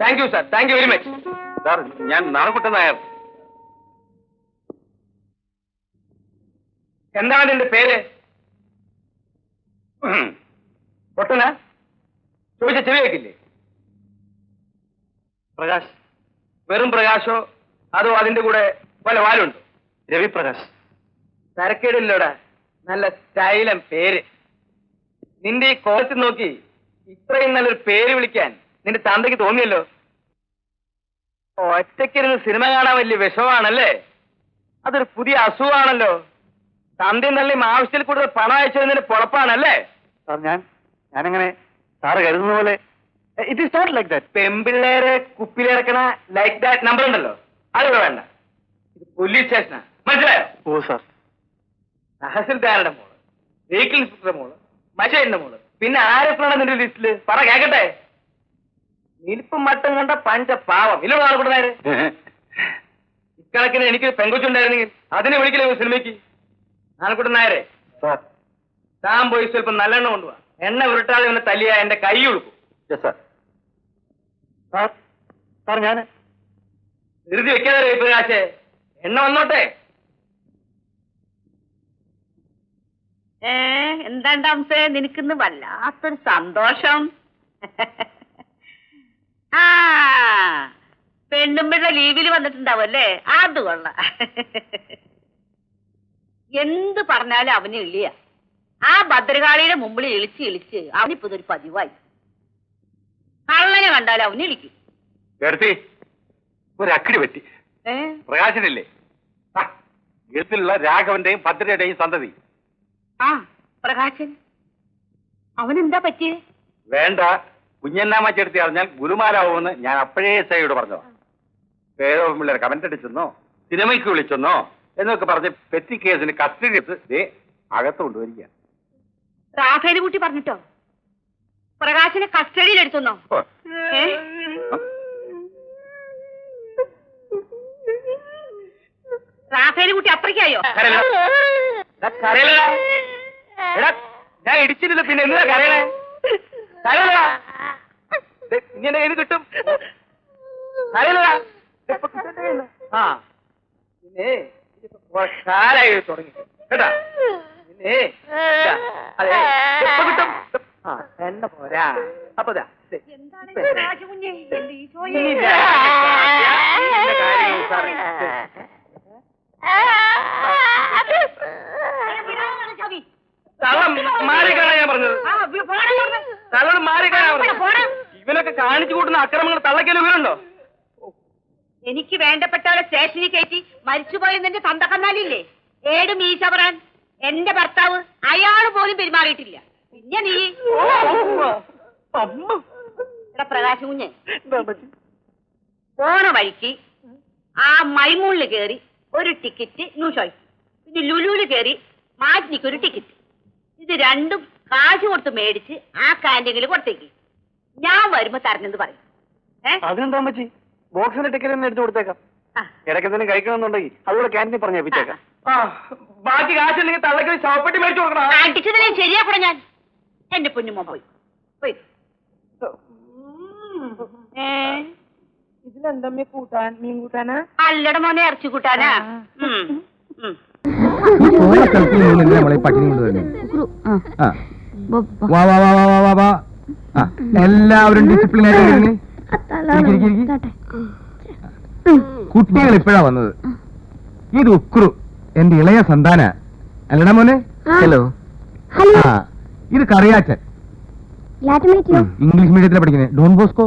Thank you sir, thank you very much sir. ഞാൻ നാണക്കുട്ടൻ നായർ. എന്താണ് നിന്റെ പേര്? പൊട്ടന ചോദിച്ച ചെവി വെക്കില്ലേ? പ്രകാശ്. വെറും പ്രകാശോ അതോ അതിന്റെ കൂടെ പല വാലുണ്ടോ? രവിപ്രകാശ്. തരക്കേടില്ലോടാ, നല്ല സ്റ്റൈലം പേര്. നിന്റെ ഈ കോലത്തിൽ നോക്കി ഇത്രയും നല്ലൊരു പേര് വിളിക്കാൻ നിന്റെ തന്തയ്ക്ക് തോന്നിയല്ലോ. ഒറ്റയ്ക്കിരുന്ന് സിനിമ കാണാൻ വലിയ വിഷമാണല്ലേ? അതൊരു പുതിയ അസുഖമാണല്ലോ. തന്തയും തള്ളിയും ആവശ്യത്തിൽ കൂടുതൽ പണം അയച്ചതിന്റെ പൊളപ്പാണല്ലേ? ഞാനങ്ങനെ സാറ് കരുതുന്ന പോലെ it is not like that. പെമ്പിള്ളേരെ കുപ്പിലിറക്കണ ലൈക്ക് ദാറ്റ് നമ്പർ ഉണ്ടല്ലോ, അതിവിടെ വേണ്ട. ഇത് പോലീസ് സ്റ്റേഷനാ, മനസ്സിലായോ? ഓ സാർ. തഹസിൽദാരുടെ മോള്, വെഹിക്കിൾ ഇൻസ്പെക്ടറുടെ മോള്, മഷേന്റെ മോള്, പിന്നെ ആരൊക്കെയാണ് നിന്റെ ലിസ്റ്റില്? പറ കേക്കട്ടെ. നിൽപ്പും മട്ടും കണ്ട പഞ്ച പാവം ഇല്ലോ നാളെ. ഇക്കണക്കിന് എനിക്ക് പെങ്കൊച്ചുണ്ടായിരുന്നെങ്കിൽ അതിനെ വിളിക്കില്ല സിനിമയ്ക്ക്. നാളെക്കൂട്ടൻ നായരെ, താൻ പോയി സ്വല്പം നല്ലെണ്ണ കൊണ്ടുപോവാ. എണ്ണ ഉരുട്ടാതെ ഒന്ന് തല്ലിയ എന്റെ കൈ ഉളുക്കും. ഞാൻ ധൃതി വെക്കാതെ പ്രകാശേ, എണ്ണ വന്നോട്ടെ. എന്താണ്ടാംസേ നിനക്കിന്ന് വല്ലാത്തൊരു സന്തോഷം. ആ പെണ്ണുമ്പിള്ള ലീവിൽ വന്നിട്ടുണ്ടാവല്ലേ? അത് കൊള്ളാം. എന്ത് പറഞ്ഞാലും അവന് ഇളിയ. ആ ഭദ്രകാളിയുടെ മുമ്പിൽ ഇളിച്ച് ഇളിച്ച് അവനിപ്പോ ഇതൊരു പതിവായി. കള്ളനെ കണ്ടാലും അവന് ഇളിക്കും. ഒരു അക്കിടി പറ്റി. പ്രകാശനില്ലേ, ഗൾഫിലുള്ള രാഘവന്റെയും ഭദ്രയുടെയും സന്തതി. ആ പ്രകാശൻ, അവനെന്താ പറ്റിയേ? വേണ്ട, കുഞ്ഞന്നാമ്മ ചേർത്തി അറിഞ്ഞാൽ ഗുരുമാരാവുമെന്ന് ഞാൻ അപ്പോഴേ സയോട് പറഞ്ഞു. പേരോ പിള്ളേർ കമന്റ് അടിച്ചെന്നോ സിനിമയ്ക്ക് വിളിച്ചെന്നോ എന്നൊക്കെ പറഞ്ഞ് പെറ്റി കേസിന് കസ്റ്റഡി എടുത്ത് അകത്ത് കൊണ്ടുവരിക. റാഫേൽ കുട്ടി പറഞ്ഞിട്ടോ പ്രകാശനെ കസ്റ്റഡിയിൽ എടുത്തുന്നോ? റാഫേൽ കുട്ടി അത്രയ്ക്കായോ? ഞാൻ ഇടിച്ചിട്ടില്ല, പിന്നെ എന്താ കരയണേ? ഇങ്ങനെ ഏത് കിട്ടും? ആ പിന്നെ കാലായി തുടങ്ങി കേട്ടാ. പിന്നെ അതെ കിട്ടും. എണ്ണ പോരാ. അപ്പൊ തള്ളം മാറിക്കാനാ ഞാൻ പറഞ്ഞത്. തള്ളം മാറിക്കാനാ പറഞ്ഞത്. ഇവനൊക്കെ കാണിച്ചു കൂട്ടുന്ന അക്രമങ്ങൾ തള്ളക്കല് വീരുണ്ടോ? എനിക്ക് വേണ്ടപ്പെട്ടവരെ സ്റ്റേഷനിൽ കയറ്റി മരിച്ചുപോയെന്നെ തന്തക്കന്നാലില്ലേ ഏട് മീശ പറയാൻ എന്റെ ഭർത്താവ് അയാള് പോലും പെരുമാറിയിട്ടില്ല. പിന്നെ നീ പ്രകാശ് കുഞ്ഞ് പോണ വഴിക്ക് ആ മൈമൂളില് കേറി ഒരു ടിക്കറ്റ് ന്യൂഷോയ്, പിന്നെ ലുലുവില് കേറി മാറ്റിനിക്കൊരു ടിക്കറ്റ്. ഇത് രണ്ടും കാശ് കൊടുത്ത് മേടിച്ച് ആ കാന്റീനിൽ കൊടുത്തേക്ക്. ഞാൻ വരുമ്പോ തരണെന്ന് പറയും. അതിനെന്താ പറ്റി? ബോക്സിന്റെ ടിക്കറ്റ് തന്നെ എടുത്തു കൊടുത്തേക്കാം. ഇടയ്ക്കെന്തെങ്കിലും കഴിക്കണമെന്നുണ്ടെങ്കിൽ അതുകൂടെ ക്യാൻറ്റീനിൽ പറഞ്ഞ് ഏൽപ്പിച്ചേക്കാം. ബാക്കി കാശില്ലെങ്കിൽ തള്ളക്ക് ശവപ്പെട്ടി മേടിച്ചു കൊടുക്കണം. അടിച്ചതിനെ ശരിയാക്കണം ഞാൻ. എന്റെ പൊന്നുമോ പോയി പോയി. ഇതിലെന്തമ്മേ കൂട്ടാൻ? മീൻ കൂട്ടാനാ? അല്ലട മോനെ, ഇറച്ചി കൂട്ടാനാ. എല്ലാവരും ഡിസിപ്ലിൻ ആയിട്ട് കുട്ടികൾ ഇപ്പോഴാ വന്നത്. ഇത് ഉക്രു, എന്റെ ഇളയ സന്താന. അല്ലടാ മോനെ? ഹലോ. ഇത് കറിയാച്ചൻ, ഇംഗ്ലീഷ് മീഡിയത്തിലാണ് പഠിക്കുന്നത്, ഡോൺ ബോസ്കോ.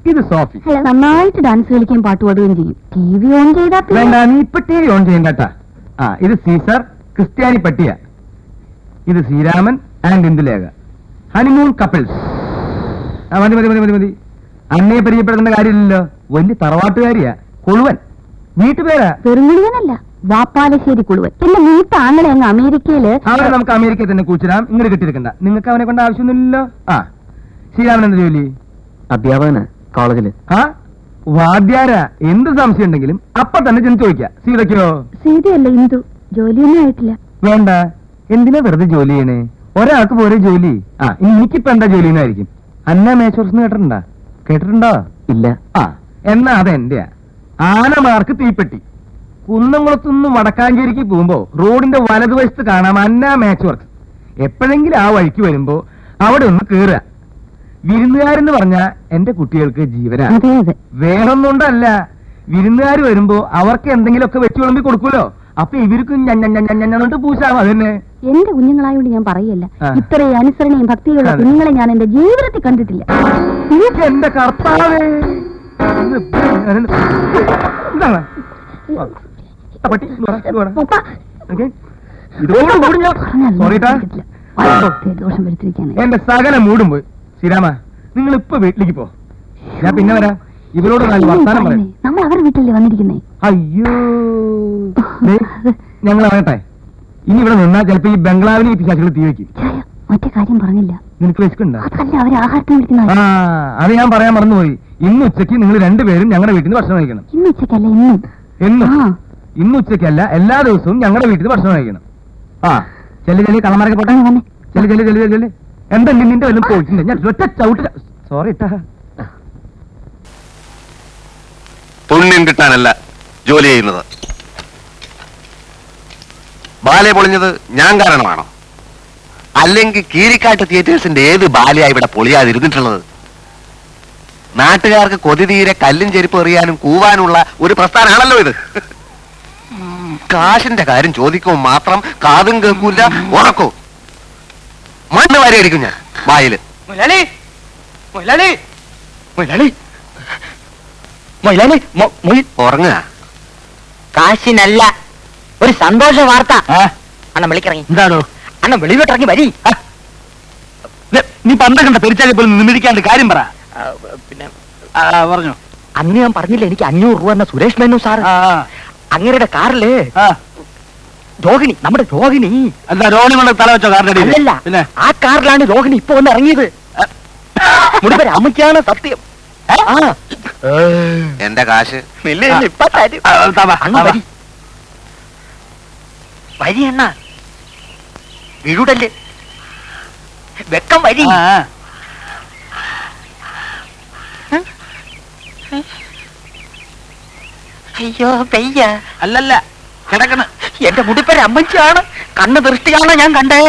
ഇത് സോഫി, നന്നായിട്ട് ഡാൻസ് കളിക്കുകയും പാട്ട് പാടുകയും ചെയ്യും. TV ഓൺ ചെയ്താ വേണ്ട, നീ ഇപ്പൊ TV ഓൺ ചെയ്യണ്ടാ. ഇത് സീസർ, ക്രിസ്ത്യാനി പട്ടിയ. ഇത് Sreeraman and Indulekha, honeymoon couples. മതി മതി മതി മതി മതി. അന്നയെ പരിചയപ്പെടുന്ന കാര്യമില്ലല്ലോ. വലിയ തറവാട്ടുകാരിയാ, കൊളുവൻ. വീട്ടുപേരാ. വെറുങ്ങുഴുവനല്ല, വാപ്പാലശ്ശേരി കുളുവൻ. എന്റെ മൂത്ത ആങ്ങളെ അങ്ങ് അമേരിക്കയില്. അവരെ നമുക്ക് അമേരിക്കയിൽ തന്നെ കൂച്ചിടാം, ഇങ്ങോട്ട് കെട്ടിയെടുക്കണ്ട. നിങ്ങൾക്ക് അവനെ കൊണ്ട് ആവശ്യമൊന്നുമില്ലല്ലോ. ശ്രീരാമൻ എന്താ ജോലി? അധ്യാപകന് കോളേജില്. വാദ്യാരാ. എന്ത് സംശയം ഉണ്ടെങ്കിലും അപ്പൊ തന്നെ ചെന്ന് ചോദിക്കാം. സീതയ്ക്കോ? സീതയല്ല, ഇന്ദു. ജോലിയൊന്നും ആയിട്ടില്ല. വേണ്ട, എന്തിനാ വെറുതെ ജോലി ചെയ്യണേ? ഒരാൾക്ക് പോരെ ജോലി. ആ ഇനി എനിക്കിപ്പോ എന്താ ജോലി എന്നായിരിക്കും. അന്ന മേച്ചോർസ് കേട്ടിട്ടുണ്ടോ? ഇല്ല. ആ എന്നാ അതെന്റെയാ. ആനമാർക്ക് തീപ്പെട്ടി. കുന്നംകുളത്തുനിന്ന് വടക്കാഞ്ചേരിക്ക് പോകുമ്പോ റോഡിന്റെ വലതുവശത്ത് കാണാം അന്ന മാച്ച് വർക്ക്. എപ്പോഴെങ്കിലും ആ വഴിക്ക് വരുമ്പോ അവിടെ ഒന്ന് കേറുക. വിരുന്നുകാരെന്ന് പറഞ്ഞാ എന്റെ കുട്ടികൾക്ക് ജീവനാണ്. വേറൊന്നുകൊണ്ടല്ല, വിരുന്നുകാർ വരുമ്പോ അവർക്ക് എന്തെങ്കിലുമൊക്കെ വെച്ച് വിളമ്പി കൊടുക്കൂലോ. അപ്പൊ ഇവർക്കും ഞഞ്ഞിട്ട് പൂശാം. അതന്നെ എന്റെ കുഞ്ഞുങ്ങളായോണ്ട് ഞാൻ പറയല്ല, ഇത്രയും അനുസരണയും ഭക്തിയുള്ള കുഞ്ഞുങ്ങളെ ഞാൻ എന്റെ ജീവിതത്തിൽ കണ്ടിട്ടില്ല. എന്റെ കർത്താവേ, എന്താണ് പട്ടി ഇതോടുകൂടി ദോഷം വരുത്തിരിക്കാണ്. എന്റെ സകല മൂടും പോയി. ശ്രീരാമ, നിങ്ങൾ ഇപ്പൊ വീട്ടിലേക്ക് പോ, ഞാൻ പിന്നെ വരാം. ഇവരോട് നല്ല വർത്താനം പറയാം. നമ്മൾ അവരുടെ വീട്ടിലല്ലേ വന്നിരിക്കുന്നേ. അയ്യോ, ഞങ്ങൾ അറിയട്ടെ. ഇനി ഇവിടെ നിന്നാ ചിലപ്പോ ഈ ബംഗ്ലാവിന് ഈ പിശാചുകൾ തീ വെക്കും. മറ്റേ കാര്യം പറഞ്ഞില്ല. നിനക്ക് വിശക്കുണ്ടോ? അതല്ല, അവര് ആഹാരത്തിന് വിളിക്കുന്ന. ആ അത് ഞാൻ പറയാൻ മറന്നുപോയി. ഇന്ന് ഉച്ചയ്ക്ക് നിങ്ങൾ രണ്ടുപേരും ഞങ്ങളുടെ വീട്ടിൽ നിന്ന് ഭക്ഷണം കഴിക്കണം. ഇന്ന് ഉച്ചക്കല്ല, ഇന്നും. ഇന്ന് ഉച്ചയ്ക്കല്ല, എല്ലാ ദിവസവും ഞങ്ങളുടെ വീട്ടിൽ നിന്ന് ഭക്ഷണം കഴിക്കണം. ആ ചെല്ലി കളമറക്കെ പോട്ടെ. ചെല്ലി എന്താ നിന്റെ വല്ലതും പോയിട്ടുണ്ട്? ഞാൻ ഒറ്റ ചവിട്ട്. സോറി ഇട്ടാ. പുണ്യം കിട്ടാനല്ല ജോലി ചെയ്യുന്നത്. ബാലെ പൊളിഞ്ഞത് ഞാൻ കാരണമാണോ? അല്ലെങ്കിൽ കീരിക്കാട്ട് തിയേറ്റേഴ്സിന്റെ ഏത് ബാലയായി ഇവിടെ പൊളിയാതിരുന്നിട്ടുള്ളത്? നാട്ടുകാർക്ക് കൊതി തീരെ കല്ലും ചെരുപ്പ് എറിയാനും കൂവാനുള്ള ഒരു പ്രസ്ഥാനമാണല്ലോ ഇത്. കാശിന്റെ കാര്യം ചോദിക്കുമ്പോൾ മാത്രം കാതും കേൾക്കൂല, ഉറക്കോ മണ്ണ് വാരി അടിക്കും ഞാൻ വായില്. ഉറങ്ങുക. കാശിനല്ല, ഒരു സന്തോഷ വാർത്ത. അണ്ണൻ വിളിക്കിറങ്ങി. എന്താണോ? അണ്ണൻ വെളിവിട്ടിറങ്ങി വരി. നീ പന്ത കണ്ട പെരിച്ചാലി പോലും നിമിടിക്കാണ്ട് കാര്യം പറ. പിന്നെ പറഞ്ഞു. അന്ന് ഞാൻ പറഞ്ഞില്ല എനിക്ക് 500 രൂപ എന്ന സുരേഷ് മേനു സാർ അങ്ങരുടെ കാറില് രോഹിണി, നമ്മുടെ രോഹിണി. എന്താ രോഹിണി കൊണ്ട് തല വെച്ചോ കാറിന്റെ? അല്ലല്ല, ആ കാറിലാണ് രോഹിണി ഇപ്പൊ ഒന്ന് ഇറങ്ങിയത്. മുടിപ്പര അമ്മയ്ക്കാണ് സത്യം. എന്റെ കാശ് ഇപ്പൊ തരും. വരി വരി അണ്ണ, വീടല്ലേ വെക്കം വരി. അയ്യോ പെയ്യ. അല്ലല്ല, കിടക്കണ. എന്റെ മുടിപ്പര അമ്മച്ചിയാണ്, കണ്ണ് ദൃഷ്ടിയാണ് ഞാൻ കണ്ടേ.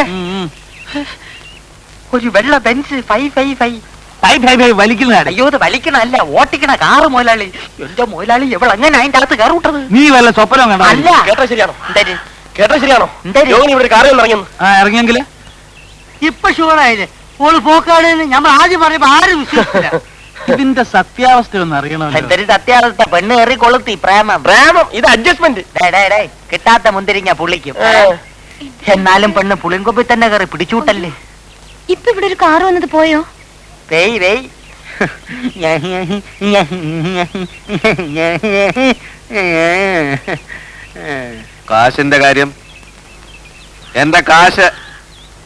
ഒരു വെള്ള ബെൻസ് 555 വലിക്കുന്ന. അയ്യോ ഇത് വലിക്കണല്ല, ഓട്ടിക്കണ കാറ് മുതലാളി. എന്റെ മുതലാളി എവിടെ അങ്ങനെ അതിന്റെ അകത്ത് കയറി വിട്ടത്? നീ വല്ല സ്വപ്നം കണ്ടോ? അല്ല. കേട്ടോ ശരിയാണോ? എന്തായാലും രോഹിണി ഇവിടെ കാറിൽ ഇറങ്ങി. ഇറങ്ങിയെങ്കില് ഇപ്പൊ ഷുവറായില്ലേ? ഓള് പോക്കാട് നമ്മൾ ആദ്യം പറയുമ്പോ ആരും വിശ്വസിച്ചില്ല. ഇതിന്റെ സത്യാവസ്ഥ ഒന്ന് അറിയണമല്ലോ. എന്തൊരു സത്യാവസ്ഥ, പെണ്ണ് കയറി കൊളുത്തി പ്രേമം. ഇത് അഡ്ജസ്റ്റ്മെന്റ്. കിട്ടാത്ത മുന്തിരിങ്ങ പുള്ളിക്കും. എന്നാലും പെണ്ണ് പുളിങ്കൊപ്പിൽ തന്നെ കയറി പിടിച്ചൂട്ടല്ലേ. ഇപ്പൊ ഇവിടെ ഒരു കാറ് വന്നത് പോയോ? വെയ് വെയ്. കാശിന്റെ കാര്യം, എന്റെ കാശ്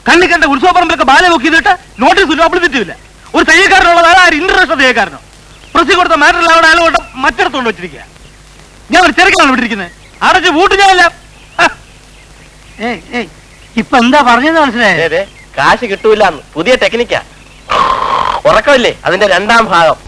കണ്ണി കണ്ട ഉത്സവപ്പറമ്പിലൊക്കെ ബാല നോക്കിയിട്ട് നോട്ടീസ് പബ്ലിസിറ്റിയില്ല. ഒരു തയ്യക്കാരനുള്ളത് ആര് ഇന്റർനാഷണൽ തയ്യക്കാരനോ? പ്രസി കൊടുത്ത മാറ്ററിൽ അവിടെ അയാളോട്ട് മറ്റിടത്തോണ്ട് വെച്ചിരിക്കുക. ഞാൻ ഒരു ചെറുക്കാണ് വിട്ടിരിക്കുന്നത്. അടച്ച് വൂട്ട് ഞാനല്ല. ഇപ്പൊ എന്താ പറഞ്ഞത് മനസ്സിലായേ? കാശ് കിട്ടൂല, പുതിയ ടെക്നിക്കാ. ഉറക്കമില്ലേ അതിന്റെ 2ാം ഭാഗം.